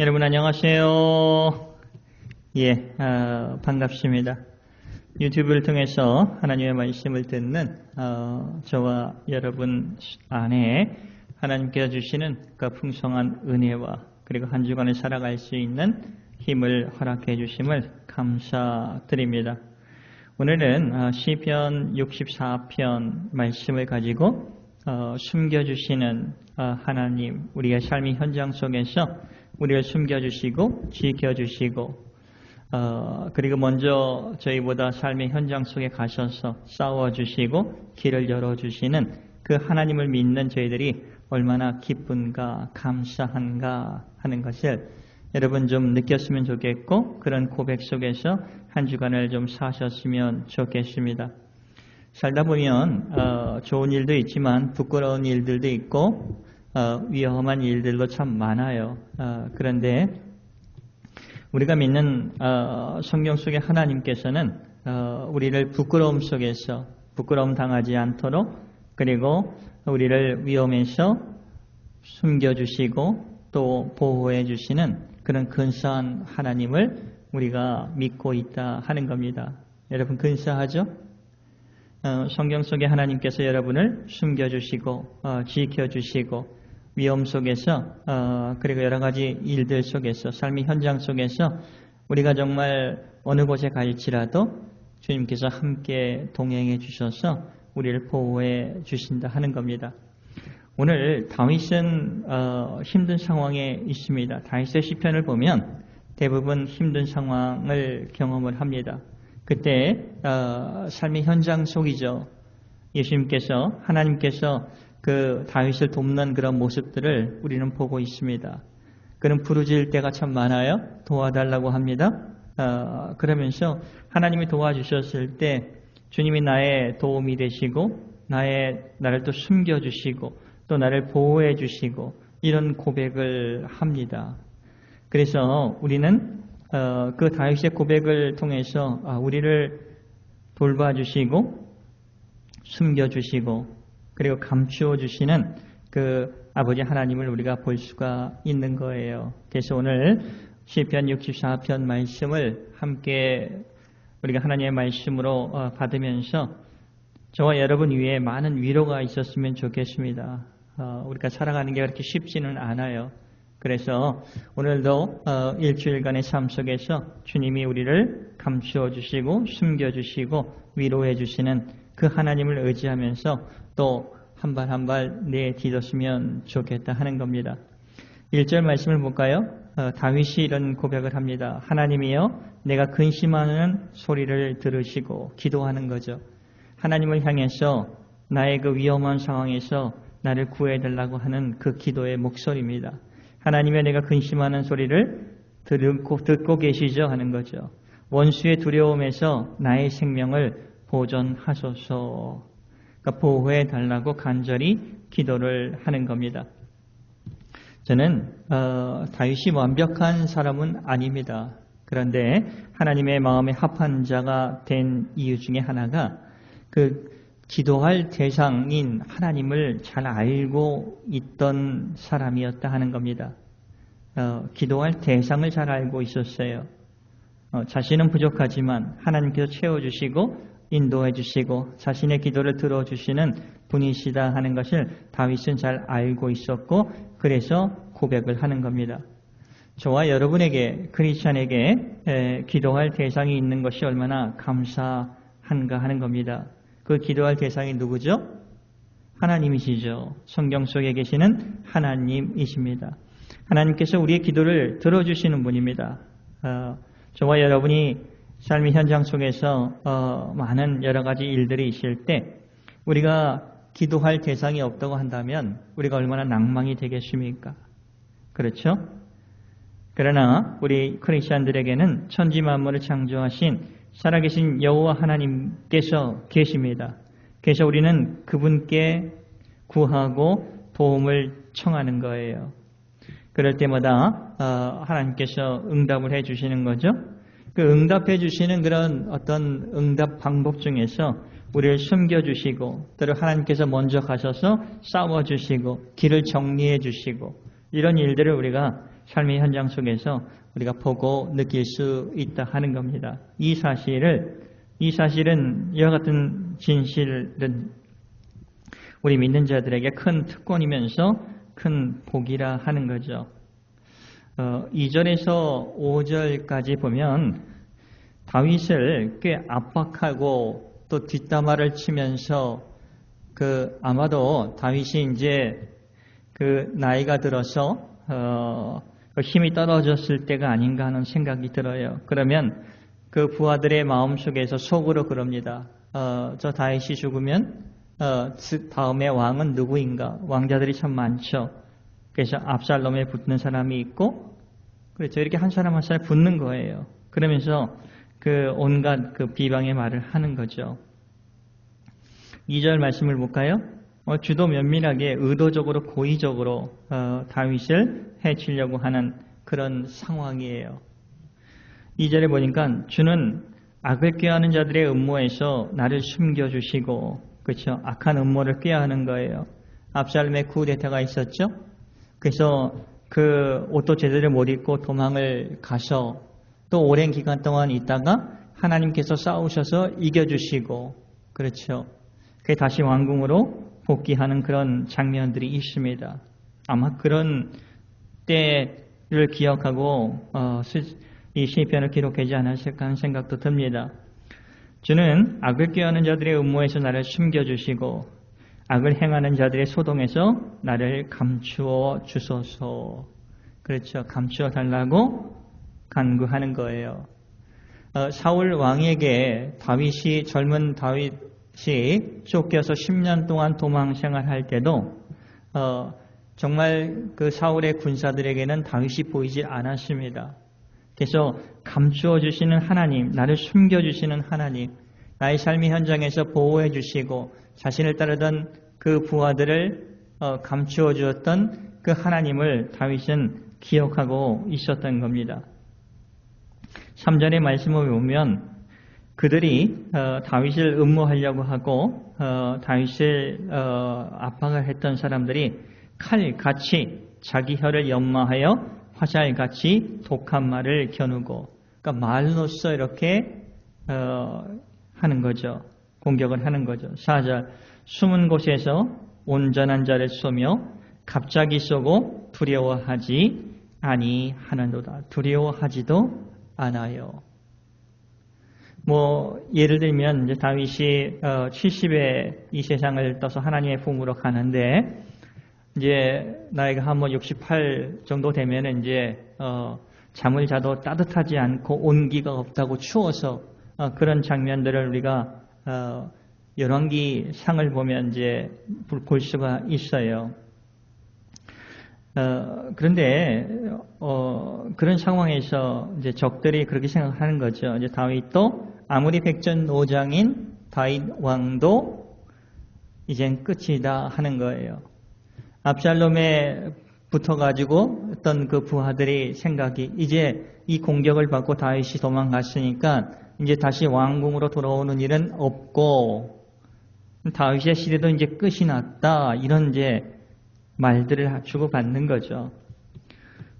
여러분 안녕하세요. 반갑습니다. 유튜브를 통해서 하나님의 말씀을 듣는 저와 여러분 안에 하나님께서 주시는 그 풍성한 은혜와 그리고 한 주간을 살아갈 수 있는 힘을 허락해 주심을 감사드립니다. 오늘은 시편 64편 말씀을 가지고 숨겨주시는 하나님, 우리의 삶의 현장 속에서 우리를 숨겨주시고 지켜주시고 그리고 먼저 저희보다 삶의 현장 속에 가셔서 싸워주시고 길을 열어주시는 그 하나님을 믿는 저희들이 얼마나 기쁜가 감사한가 하는 것을 여러분 좀 느꼈으면 좋겠고 그런 고백 속에서 한 주간을 좀 사셨으면 좋겠습니다. 살다 보면 좋은 일도 있지만 부끄러운 일들도 있고 위험한 일들도 참 많아요. 그런데 우리가 믿는 성경 속의 하나님께서는 우리를 부끄러움 속에서 부끄러움 당하지 않도록 그리고 우리를 위험에서 숨겨주시고 또 보호해 주시는 그런 근사한 하나님을 우리가 믿고 있다 하는 겁니다. 여러분 근사하죠? 성경 속에 하나님께서 여러분을 숨겨주시고 지켜주시고 위험 속에서 그리고 여러 가지 일들 속에서 삶의 현장 속에서 우리가 정말 어느 곳에 갈지라도 주님께서 함께 동행해 주셔서 우리를 보호해 주신다 하는 겁니다. 오늘 다윗은 힘든 상황에 있습니다. 다윗의 시편을 보면 대부분 힘든 상황을 경험을 합니다. 그때 삶의 현장 속이죠. 예수님께서 하나님께서 그 다윗을 돕는 그런 모습들을 우리는 보고 있습니다. 그는 부르짖을 때가 참 많아요. 도와달라고 합니다. 그러면서 하나님이 도와주셨을 때 주님이 나의 도움이 되시고 나를 또 숨겨주시고 또 나를 보호해 주시고 이런 고백을 합니다. 그래서 우리는 그 다윗의 고백을 통해서 우리를 돌봐주시고 숨겨주시고 그리고 감추어 주시는 그 아버지 하나님을 우리가 볼 수가 있는 거예요. 그래서 오늘 시편 64편 말씀을 함께 우리가 하나님의 말씀으로 받으면서 저와 여러분 위에 많은 위로가 있었으면 좋겠습니다. 우리가 살아가는 게 그렇게 쉽지는 않아요. 그래서 오늘도 일주일간의 삶 속에서 주님이 우리를 감추어 주시고 숨겨 주시고 위로해 주시는 그 하나님을 의지하면서 또 한 발 한 발 내딛었으면 좋겠다 하는 겁니다. 1절 말씀을 볼까요? 다윗이 이런 고백을 합니다. 하나님이여 내가 근심하는 소리를 들으시고 기도하는 거죠. 하나님을 향해서 나의 그 위험한 상황에서 나를 구해달라고 하는 그 기도의 목소리입니다. 하나님이여 내가 근심하는 소리를 듣고 계시죠 하는 거죠. 원수의 두려움에서 나의 생명을 보존하소서. 그러니까 보호해 달라고 간절히 기도를 하는 겁니다. 저는 다윗이 완벽한 사람은 아닙니다. 그런데 하나님의 마음에 합한 자가 된 이유 중에 하나가 그 기도할 대상인 하나님을 잘 알고 있던 사람이었다 하는 겁니다. 기도할 대상을 잘 알고 있었어요. 자신은 부족하지만 하나님께서 채워주시고 인도해 주시고 자신의 기도를 들어주시는 분이시다 하는 것을 다윗은 잘 알고 있었고 그래서 고백을 하는 겁니다. 저와 여러분에게 크리스찬에게 기도할 대상이 있는 것이 얼마나 감사한가 하는 겁니다. 그 기도할 대상이 누구죠? 하나님이시죠. 성경 속에 계시는 하나님이십니다. 하나님께서 우리의 기도를 들어주시는 분입니다. 저와 여러분이 삶의 현장 속에서 많은 여러 가지 일들이 있을 때 우리가 기도할 대상이 없다고 한다면 우리가 얼마나 낭망이 되겠습니까? 그렇죠? 그러나 우리 크리스천들에게는 천지 만물을 창조하신 살아계신 여호와 하나님께서 계십니다. 그래서 우리는 그분께 구하고 도움을 청하는 거예요. 그럴 때마다 하나님께서 응답을 해 주시는 거죠. 그 응답해 주시는 그런 어떤 응답 방법 중에서 우리를 숨겨주시고 또 하나님께서 먼저 가셔서 싸워주시고 길을 정리해 주시고 이런 일들을 우리가 삶의 현장 속에서 우리가 보고 느낄 수 있다 하는 겁니다. 이 사실은 이와 같은 진실은 우리 믿는 자들에게 큰 특권이면서 큰 복이라 하는 거죠. 2절에서 5절까지 보면 다윗을 꽤 압박하고 또 뒷담화를 치면서 아마도 다윗이 이제 나이가 들어서 힘이 떨어졌을 때가 아닌가 하는 생각이 들어요. 그러면 그 부하들의 마음속에서 속으로 그럽니다. 저 다윗이 죽으면 다음에 왕은 누구인가? 왕자들이 참 많죠. 그래서 압살롬에 붙는 사람이 있고, 그렇죠. 이렇게 한 사람 한 사람 붙는 거예요. 그러면서 온갖 비방의 말을 하는 거죠. 2절 말씀을 볼까요? 주도 면밀하게 의도적으로 고의적으로 다윗을 해치려고 하는 그런 상황이에요. 2절에 보니까 주는 악을 꾀하는 자들의 음모에서 나를 숨겨주시고, 그렇죠. 악한 음모를 꾀하는 거예요. 압살롬의 쿠데타가 있었죠. 그래서 옷도 제대로 못 입고 도망을 가서 또 오랜 기간 동안 있다가 하나님께서 싸우셔서 이겨주시고, 그렇죠. 그게 다시 왕궁으로 복귀하는 그런 장면들이 있습니다. 아마 그런 때를 기억하고 이 시편을 기록하지 않았을까 하는 생각도 듭니다. 주는 악을 꾀하는 자들의 음모에서 나를 숨겨주시고 악을 행하는 자들의 소동에서 나를 감추어 주소서. 그렇죠. 감추어 달라고 간구하는 거예요. 사울 왕에게 젊은 다윗이 쫓겨서 10년 동안 도망 생활할 때도 정말 사울의 군사들에게는 다윗이 보이지 않았습니다. 그래서 감추어 주시는 하나님, 나를 숨겨 주시는 하나님, 나의 삶의 현장에서 보호해 주시고 자신을 따르던 그 부하들을 감추어 주었던 그 하나님을 다윗은 기억하고 있었던 겁니다. 3절의 말씀을 보면 그들이 다윗을 음모하려고 하고 다윗을 압박을 했던 사람들이 칼같이 자기 혀를 연마하여 화살같이 독한 말을 겨누고, 그러니까 말로써 이렇게 하는 거죠. 공격을 하는 거죠. 4절 숨은 곳에서 온전한 자를 쏘며 갑자기 쏘고 두려워하지 아니하는도다. 두려워하지도 않아요. 예를 들면 이제 다윗이 70에 이 세상을 떠서 하나님의 품으로 가는데 이제 나이가 한 68 정도 되면은 이제 잠을 자도 따뜻하지 않고 온기가 없다고 추워서 그런 장면들을 우리가 열왕기 상을 보면 이제 볼 수가 있어요. 그런데 그런 상황에서 이제 적들이 그렇게 생각하는 거죠. 이제 다윗도 아무리 백전노장인 다윗 왕도 이젠 끝이다 하는 거예요. 압살롬에 붙어가지고 어떤 그 부하들이 생각이 이제 이 공격을 받고 다윗이 도망갔으니까 이제 다시 왕궁으로 돌아오는 일은 없고 다윗의 시대도 이제 끝이 났다, 이런 이제 말들을 주고받는 거죠.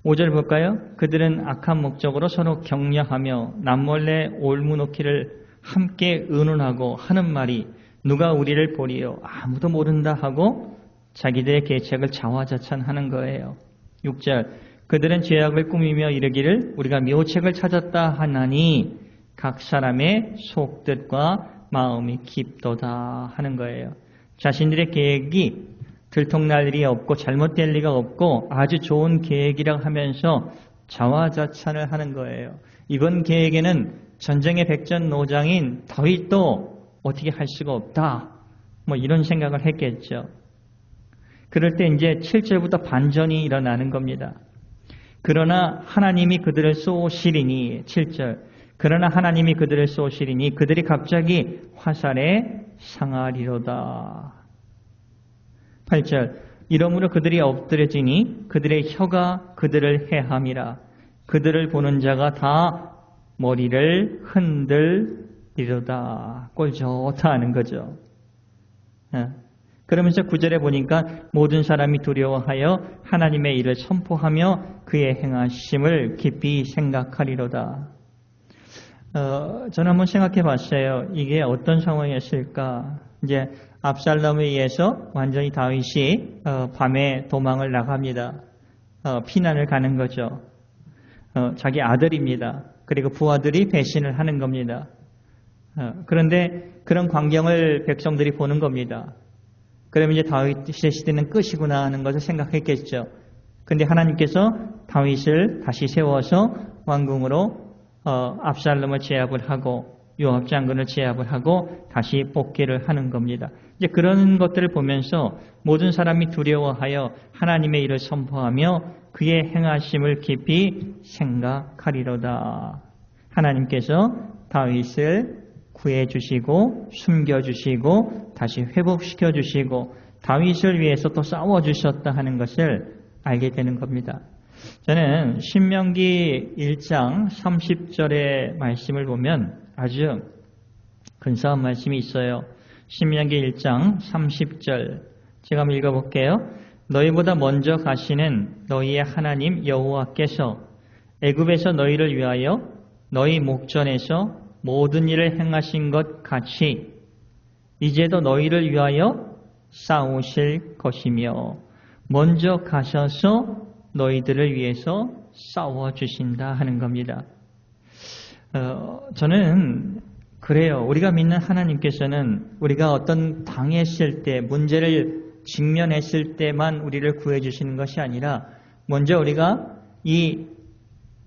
5절 볼까요? 그들은 악한 목적으로 서로 격려하며 남몰래 올무놓기를 함께 의논하고 하는 말이 누가 우리를 보리요 아무도 모른다 하고 자기들의 계책을 자화자찬하는 거예요. 6절 그들은 죄악을 꾸미며 이르기를 우리가 묘책을 찾았다 하나니 각 사람의 속뜻과 마음이 깊도다 하는 거예요. 자신들의 계획이 들통날 일이 없고 잘못될 리가 없고 아주 좋은 계획이라고 하면서 자화자찬을 하는 거예요. 이번 계획에는 전쟁의 백전노장인 다윗도 어떻게 할 수가 없다, 이런 생각을 했겠죠. 그럴 때 이제 7절부터 반전이 일어나는 겁니다. 그러나 하나님이 그들을 쏘시리니, 7절 그러나 하나님이 그들을 쏘시리니 그들이 갑자기 화살에 상하리로다. 8절 이러므로 그들이 엎드려지니 그들의 혀가 그들을 해함이라. 그들을 보는 자가 다 머리를 흔들리로다. 꼴 좋다 하는 거죠. 그러면서 9절에 보니까 모든 사람이 두려워하여 하나님의 일을 선포하며 그의 행하심을 깊이 생각하리로다. 저는 한번 생각해 봤어요. 이게 어떤 상황이었을까? 이제 압살롬에 의해서 완전히 다윗이 밤에 도망을 나갑니다. 피난을 가는 거죠. 자기 아들입니다. 그리고 부하들이 배신을 하는 겁니다. 그런데 그런 광경을 백성들이 보는 겁니다. 그러면 이제 다윗의 시대는 끝이구나 하는 것을 생각했겠죠. 그런데 하나님께서 다윗을 다시 세워서 왕궁으로 압살롬을 제압을 하고 요압 장군을 제압을 하고 다시 복귀를 하는 겁니다. 이제 그런 것들을 보면서 모든 사람이 두려워하여 하나님의 일을 선포하며 그의 행하심을 깊이 생각하리로다. 하나님께서 다윗을 구해주시고 숨겨주시고 다시 회복시켜주시고 다윗을 위해서 또 싸워주셨다 하는 것을 알게 되는 겁니다. 저는 신명기 1장 30절의 말씀을 보면 아주 근사한 말씀이 있어요. 신명기 1장 30절 제가 한번 읽어볼게요. 너희보다 먼저 가시는 너희의 하나님 여호와께서 애굽에서 너희를 위하여 너희 목전에서 모든 일을 행하신 것 같이 이제도 너희를 위하여 싸우실 것이며 먼저 가셔서 너희들을 위해서 싸워주신다 하는 겁니다. 저는 그래요. 우리가 믿는 하나님께서는 우리가 어떤 당했을 때, 문제를 직면했을 때만 우리를 구해주시는 것이 아니라 먼저 우리가 이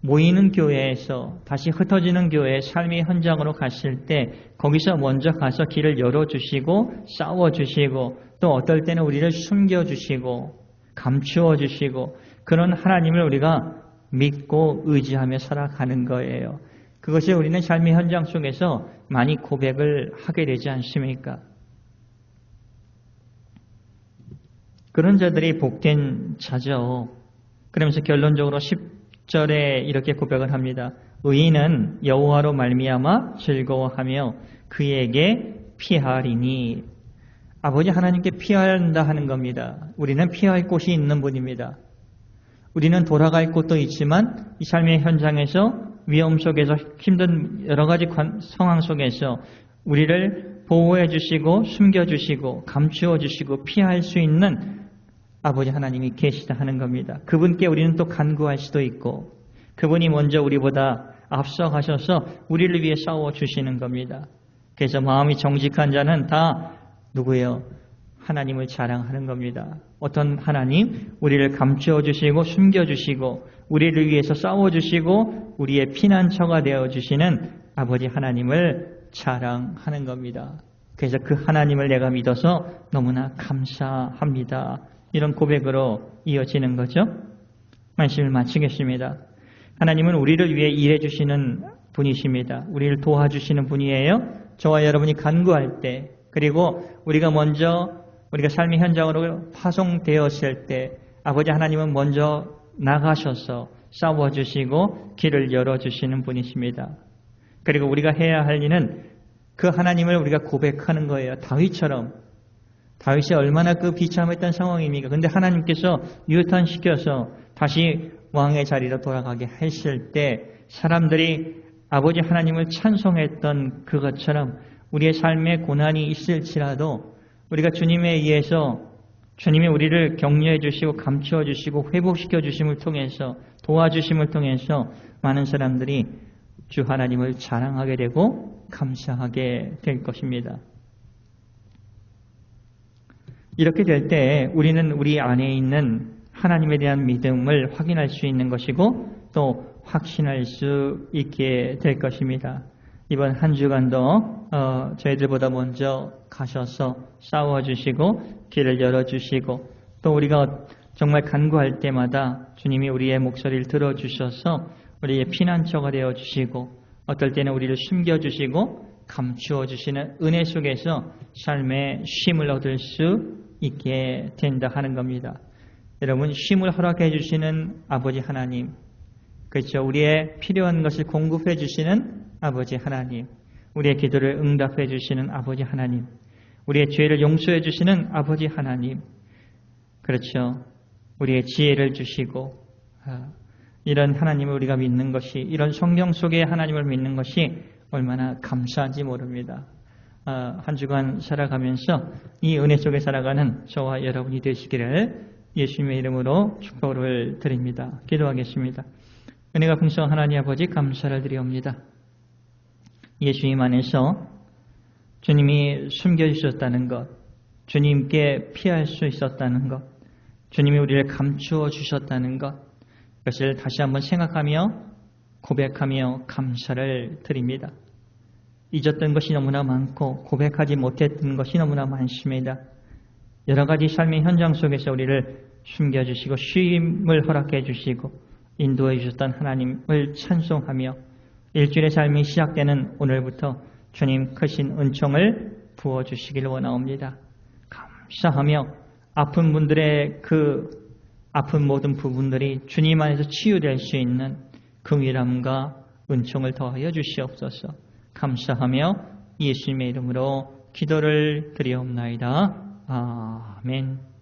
모이는 교회에서 다시 흩어지는 교회의 삶의 현장으로 갔을 때 거기서 먼저 가서 길을 열어주시고 싸워주시고 또 어떨 때는 우리를 숨겨주시고 감추어주시고 그런 하나님을 우리가 믿고 의지하며 살아가는 거예요. 그것이 우리는 삶의 현장 속에서 많이 고백을 하게 되지 않습니까? 그런 자들이 복된 자죠. 그러면서 결론적으로 10절에 이렇게 고백을 합니다. 의인은 여호와로 말미암아 즐거워하며 그에게 피하리니. 아버지 하나님께 피한다 하는 겁니다. 우리는 피할 곳이 있는 분입니다. 우리는 돌아갈 곳도 있지만 이 삶의 현장에서 위험 속에서 힘든 여러 가지 상황 속에서 우리를 보호해 주시고 숨겨 주시고 감추어 주시고 피할 수 있는 아버지 하나님이 계시다 하는 겁니다. 그분께 우리는 또 간구할 수도 있고 그분이 먼저 우리보다 앞서가셔서 우리를 위해 싸워 주시는 겁니다. 그래서 마음이 정직한 자는 다 누구예요? 하나님을 자랑하는 겁니다. 어떤 하나님? 우리를 감추어 주시고 숨겨 주시고 우리를 위해서 싸워 주시고 우리의 피난처가 되어 주시는 아버지 하나님을 자랑하는 겁니다. 그래서 그 하나님을 내가 믿어서 너무나 감사합니다. 이런 고백으로 이어지는 거죠. 말씀을 마치겠습니다. 하나님은 우리를 위해 일해 주시는 분이십니다. 우리를 도와주시는 분이에요. 저와 여러분이 간구할 때 그리고 우리가 먼저 우리가 삶의 현장으로 파송되었을 때 아버지 하나님은 먼저 나가셔서 싸워주시고 길을 열어주시는 분이십니다. 그리고 우리가 해야 할 일은 그 하나님을 우리가 고백하는 거예요. 다윗처럼. 다윗이 얼마나 그 비참했던 상황입니까? 근데 하나님께서 유탄시켜서 다시 왕의 자리로 돌아가게 하실 때 사람들이 아버지 하나님을 찬송했던 그것처럼 우리의 삶에 고난이 있을지라도 우리가 주님에 의해서 주님이 우리를 격려해 주시고 감추어 주시고 회복시켜 주심을 통해서 도와주심을 통해서 많은 사람들이 주 하나님을 자랑하게 되고 감사하게 될 것입니다. 이렇게 될 때 우리는 우리 안에 있는 하나님에 대한 믿음을 확인할 수 있는 것이고 또 확신할 수 있게 될 것입니다. 이번 한 주간도 저희들보다 먼저 가셔서 싸워주시고 길을 열어주시고 또 우리가 정말 간구할 때마다 주님이 우리의 목소리를 들어주셔서 우리의 피난처가 되어주시고 어떨 때는 우리를 숨겨주시고 감추어주시는 은혜 속에서 삶의 쉼을 얻을 수 있게 된다 하는 겁니다. 여러분 쉼을 허락해 주시는 아버지 하나님 그렇죠. 우리의 필요한 것을 공급해 주시는 아버지 하나님 우리의 기도를 응답해 주시는 아버지 하나님 우리의 죄를 용서해 주시는 아버지 하나님, 그렇죠. 우리의 지혜를 주시고 이런 하나님을 우리가 믿는 것이, 이런 성경 속의 하나님을 믿는 것이 얼마나 감사한지 모릅니다. 한 주간 살아가면서 이 은혜 속에 살아가는 저와 여러분이 되시기를 예수님의 이름으로 축복을 드립니다. 기도하겠습니다. 은혜가 풍성한 하나님 아버지, 감사를 드리옵니다. 예수님 안에서 주님이 숨겨주셨다는 것, 주님께 피할 수 있었다는 것, 주님이 우리를 감추어 주셨다는 것, 그것을 다시 한번 생각하며 고백하며 감사를 드립니다. 잊었던 것이 너무나 많고 고백하지 못했던 것이 너무나 많습니다. 여러 가지 삶의 현장 속에서 우리를 숨겨주시고 쉼을 허락해 주시고 인도해 주셨던 하나님을 찬송하며 일주일의 삶이 시작되는 오늘부터 주님 크신 은총을 부어주시기를 원하옵니다. 감사하며 아픈 분들의 그 아픈 모든 부분들이 주님 안에서 치유될 수 있는 긍휼함과 은총을 더하여 주시옵소서. 감사하며 예수님의 이름으로 기도를 드리옵나이다. 아멘.